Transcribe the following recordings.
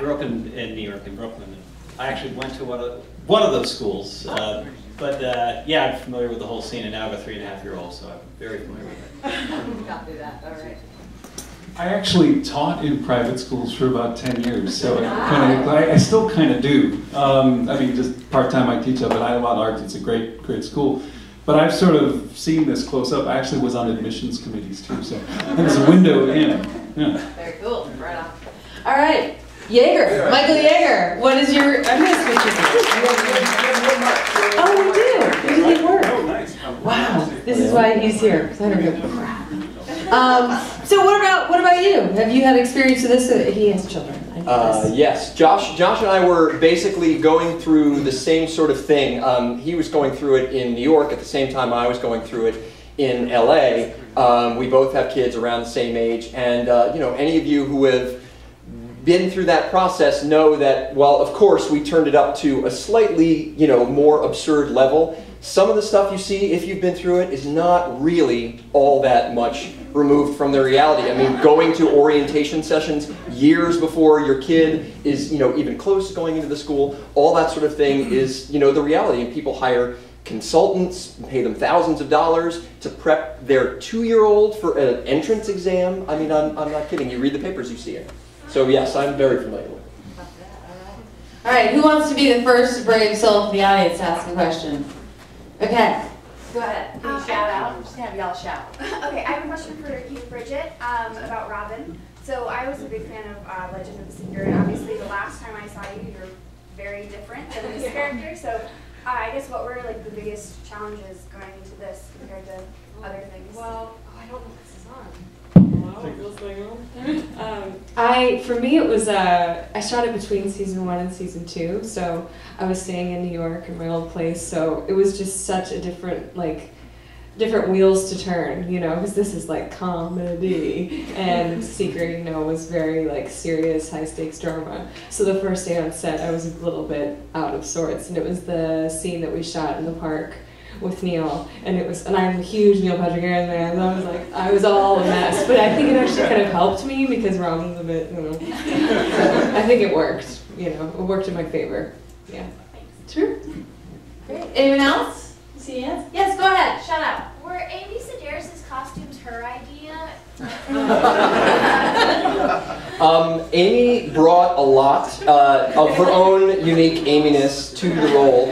grew up in New York, in Brooklyn. I actually went to one of those schools. Yeah, I'm familiar with the whole scene, and now I have a 3.5-year-old, so I'm very familiar with it. Copy that, all right. I actually taught in private schools for about 10 years, so I still kind of do. I mean, just part-time I teach up at Iowa Arts. It's a great school. But I've sort of seen this close up. I actually was on admissions committees too, so there's a window in. Yeah. Very cool, right on. All right, Jaeger, Michael Jaeger, what is your, I'm going to switch you. Oh, we do. We did work. Oh, nice. Wow, this is why he's here, because I don't give a crap. So what about you? Have you had experience with this? He has children. Yes, Josh and I were basically going through the same sort of thing. He was going through it in New York at the same time I was going through it in LA. We both have kids around the same age, and you know, any of you who have been through that process know that, well, of course, we turned it up to a slightly, you know, more absurd level. Some of the stuff you see, if you've been through it, is not really all that much removed from the reality. I mean, going to orientation sessions years before your kid is, you know, even close to going into the school, all that sort of thing is, you know, the reality. And people hire consultants, pay them thousands of dollars to prep their 2-year-old for an entrance exam. I mean, I'm not kidding. You read the papers, you see it. So yes, I'm very familiar with it. All right, who wants to be the first brave soul of the audience to ask a question? Okay, go ahead. Can you shout out? I'm just gonna have y'all shout. Okay, I have a question for you, Bridget, about Robin. So I was a big fan of Legend of the Seeker, and obviously the last time I saw you, you're very different than this character. So I guess what were like the biggest challenges going into this compared to other things? Well, I don't know if this is on. For me it was, I shot it between season 1 and season 2, so I was staying in New York in my old place, so it was just such a different wheels to turn, you know, because this is like comedy, and Seeker, you know, was very like serious, high stakes drama. So the first day on set I was a little bit out of sorts, and it was the scene that we shot in the park with Neil, and I'm a huge Neil Patrick Harris fan, and I was all a mess, but I think it actually kind of helped me because Robin's a bit, you know, so I think it worked, you know, it worked in my favor, yeah. Sure. Great. Anyone else? See yes? Yes, go ahead, shout out. Were Amy Sedaris' costumes her idea? Amy brought a lot of her own unique Amy-ness to the role,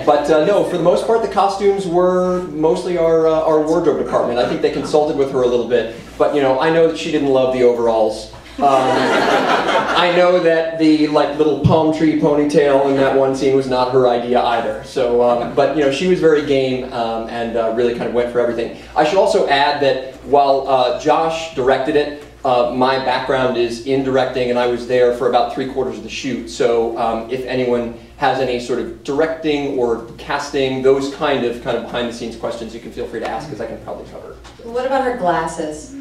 but no, for the most part the costumes were mostly our wardrobe department. I think they consulted with her a little bit, but you know, I know that she didn't love the overalls. I know that the little palm tree ponytail in that one scene was not her idea either. So, but you know, she was very game and really kind of went for everything. I should also add that while Josh directed it, my background is in directing, and I was there for about 3/4 of the shoot. So, if anyone has any sort of directing or casting, those kind of behind-the-scenes questions, you can feel free to ask, because I can probably cover. What about her glasses?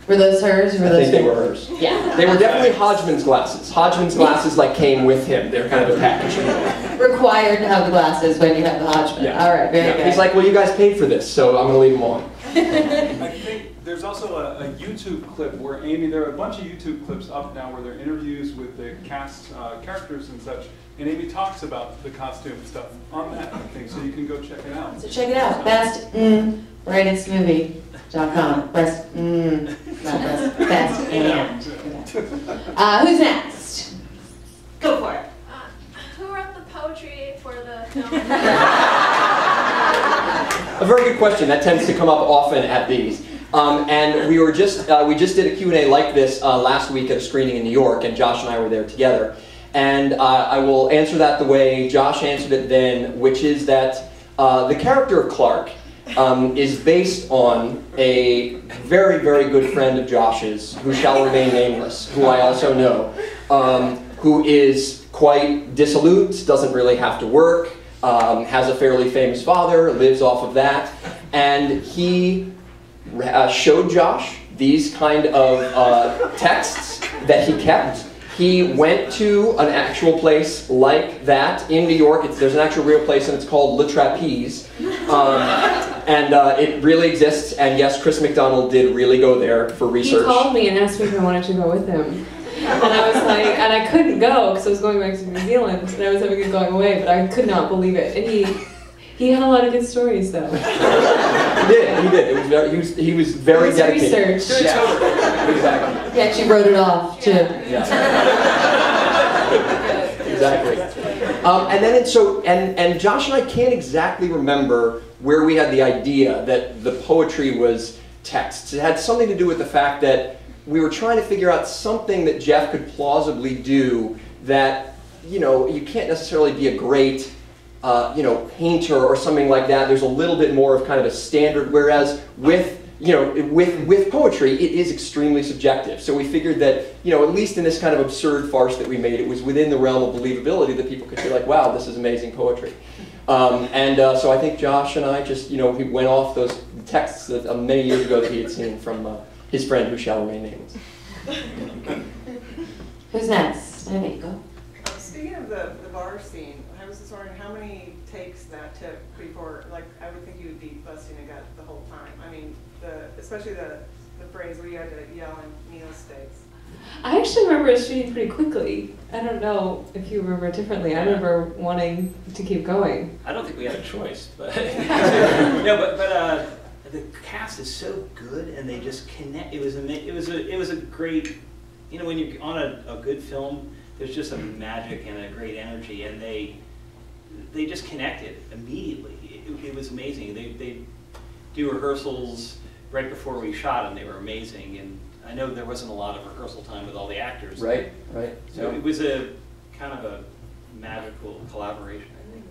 Were those hers? Or were those I think they were hers. Yeah. They were definitely Hodgman's glasses. Hodgman's glasses came with him. They're kind of a package. Required to have the glasses when you have the Hodgman. Yeah. All right, very good. He's like, well, you guys paid for this, so I'm going to leave them on. I think there's also a YouTube clip where Amy, there are a bunch of YouTube clips up now where there are interviews with the cast characters and such, and Amy talks about the costume stuff on that thing, so you can go check it out. So check it out. Brightest movie.com. Best, not best, and. Who's next? Go for it. Who wrote the poetry for the film? A very good question. That tends to come up often at these. And we just did a Q&A like this last week at a screening in New York, and Josh and I were there together. And I will answer that the way Josh answered it then, which is that the character of Clark is based on a very, very good friend of Josh's, who shall remain nameless, who I also know, who is quite dissolute, doesn't really have to work, has a fairly famous father, lives off of that, and he showed Josh these kind of texts that he kept. He went to an actual place like that in New York. There's an actual real place, and it's called Le Trapeze. And it really exists, and yes, Chris McDonald did really go there for research. He called me and asked me if I wanted to go with him. And I was like, and I couldn't go because I was going back to New Zealand, and I was having it going away, but I could not believe it. And he had a lot of good stories, though. He did. He was very dedicated. Research. Yeah. Exactly. He actually wrote it off, too. Yeah. Exactly. And then and Josh and I can't exactly remember where we had the idea that the poetry was texts. It had something to do with the fact that we were trying to figure out something that Jeff could plausibly do that, you can't necessarily be a great painter or something like that. There's a little bit more of kind of a standard, whereas with poetry, it is extremely subjective. So we figured that, at least in this kind of absurd farce that we made, it was within the realm of believability that people could be like, wow, this is amazing poetry. So I think Josh and I just, he went off those texts that, many years ago that he had seen from his friend who shall remain nameless. Who's next? There you go. Speaking of the bar scene, I was just wondering how many takes that took before, like, I would think you would be busting a gut the whole time. I mean, especially the phrase where you had to yell in Neil's steaks. I actually remember it shooting pretty quickly. I don't know if you remember it differently. I remember wanting to keep going. I don't think we had a choice, but the cast is so good, and they just connect. It was a great, when you're on a good film, there's just a magic and a great energy, and they just connected immediately. It was amazing. They do rehearsals right before we shot, and they were amazing. And I know there wasn't a lot of rehearsal time with all the actors. Right. So it was a kind of a magical collaboration, I think.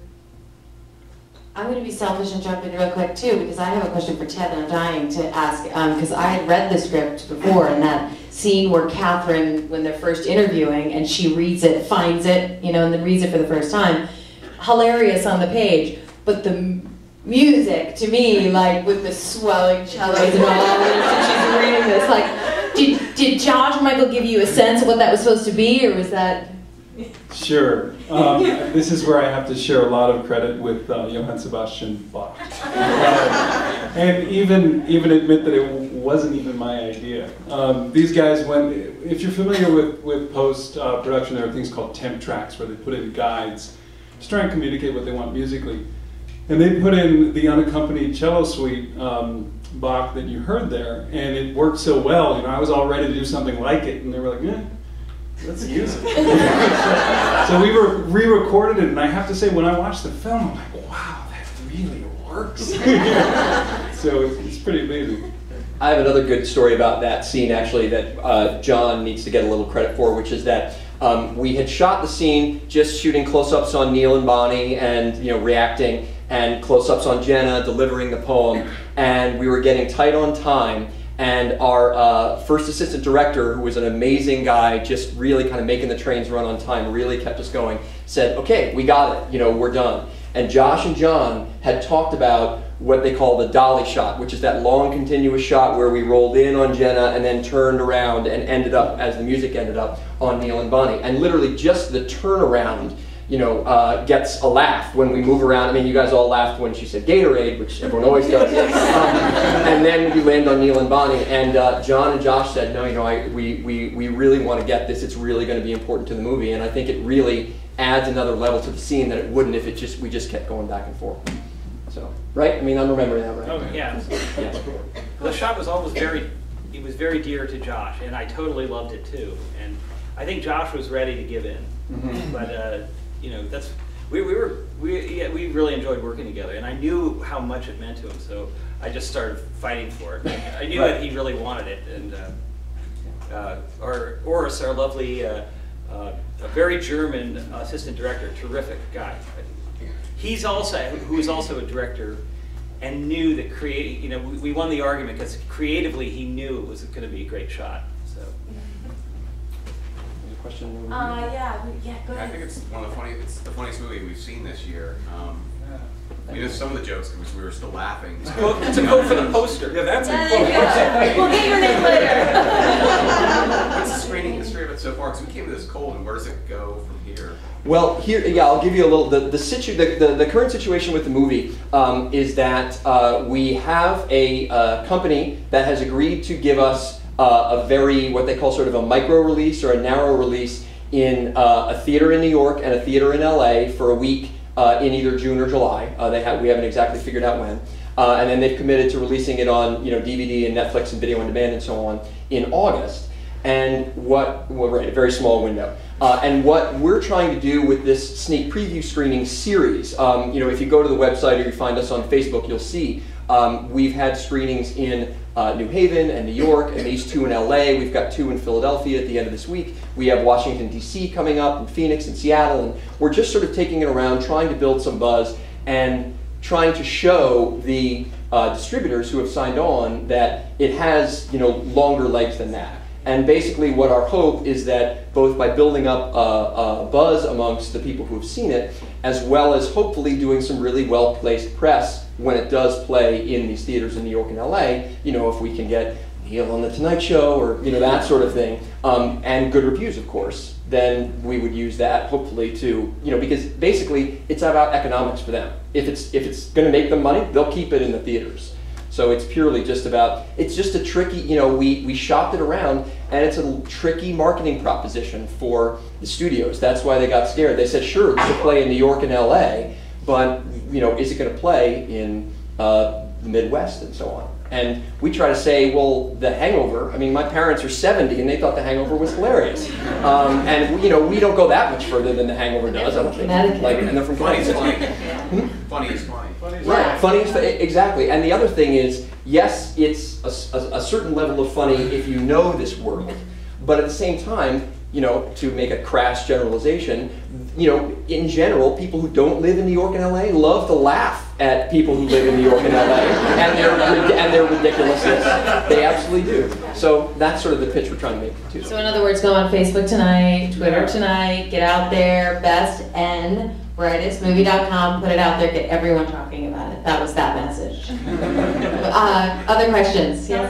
I'm going to be selfish and jump in real quick too, because I have a question for Ted that I'm dying to ask, because I had read the script before, and that scene where Kathryn, when they're first interviewing, and she reads it, finds it, and then reads it for the first time, hilarious on the page, but the music, to me, like with the swelling cellos and all, and she's reading this, like, did Josh and Michael give you a sense of what that was supposed to be, or was that? Sure. This is where I have to share a lot of credit with Johann Sebastian Bach. And even admit that it wasn't even my idea. These guys if you're familiar with post-production, there are things called temp tracks where they put in guides to try and communicate what they want musically. And they put in the unaccompanied cello suite, Bach, that you heard there, and it worked so well, I was all ready to do something like it, and they were like, let's use it. So we re-recorded it, and I have to say, when I watched the film, I'm like, wow, that really works. So it's pretty amazing. I have another good story about that scene, actually, that John needs to get a little credit for, which is that we had shot the scene just shooting close-ups on Neil and Bonnie and reacting, and close-ups on Jenna delivering the poem, and we were getting tight on time. And our first assistant director, who was an amazing guy, just really kind of making the trains run on time, really kept us going, said, okay, we got it, we're done. And Josh and John had talked about what they call the dolly shot, which is that long continuous shot where we rolled in on Jenna and then turned around and ended up, as the music ended up, on Neil and Bonnie. And literally just the turnaround gets a laugh when we move around. I mean, you guys all laughed when she said Gatorade, which everyone always does. And then we land on Neil and Bonnie, and John and Josh said, no, we really want to get this. It's really going to be important to the movie, and I think it really adds another level to the scene that it wouldn't if we just kept going back and forth. So, right? I mean, I'm remembering that, right? Okay, yeah. The shot was always very dear to Josh, and I totally loved it too. And I think Josh was ready to give in, but. We really enjoyed working together, and I knew how much it meant to him, so I just started fighting for it. I knew that he really wanted it, and Oris, our lovely, a very German assistant director, terrific guy. Who is also a director, and knew that we won the argument because creatively he knew it was going to be a great shot. So. Question? Go ahead. I think it's the funniest movie we've seen this year. Some of the jokes, because we were still laughing. It's a quote for the poster. Yeah, that's a quote. We'll get your name later. What's the screening history of it so far? Because we came to this cold, and where does it go from here? Well, I'll give you a little. The current situation with the movie is that we have a company that has agreed to give us a very, what they call sort of a micro release or a narrow release in a theater in New York and a theater in LA for a week in either June or July. We haven't exactly figured out when. And then they've committed to releasing it on DVD and Netflix and video on demand and so on in August. And a very small window. And what we're trying to do with this sneak preview screening series, if you go to the website or you find us on Facebook, you'll see we've had screenings in New Haven and New York, and these 2 in LA. We've got 2 in Philadelphia at the end of this week. We have Washington, D.C. coming up, and Phoenix and Seattle, and we're just sort of taking it around, trying to build some buzz, and trying to show the distributors who have signed on that it has longer legs than that. And basically what our hope is that both by building up a buzz amongst the people who have seen it, as well as hopefully doing some really well-placed press when it does play in these theaters in New York and LA, if we can get Neil on the Tonight Show or that sort of thing, and good reviews, of course, then we would use that hopefully to, because basically it's about economics for them. If it's going to make them money, they'll keep it in the theaters. So it's purely just about, it's just a tricky, we shopped it around, and it's a tricky marketing proposition for the studios. That's why they got scared. They said, sure, this will play in New York and LA, but is it going to play in the Midwest and so on? And we try to say, well, The Hangover, my parents are 70 and they thought The Hangover was hilarious. And we don't go that much further than The Hangover does, I don't think. And they're from Connecticut. Funny is funny. Right, funny is exactly. And the other thing is, yes, it's a certain level of funny if you know this world, but at the same time, to make a crass generalization, in general, people who don't live in New York and LA love to laugh at people who live in New York and LA and their ridiculousness. They absolutely do. So that's sort of the pitch we're trying to make too. So in other words, go on Facebook tonight, Twitter tonight, get out there, bestandbrightestmovie.com, put it out there, get everyone talking about it. That was that message. Other questions? Yes?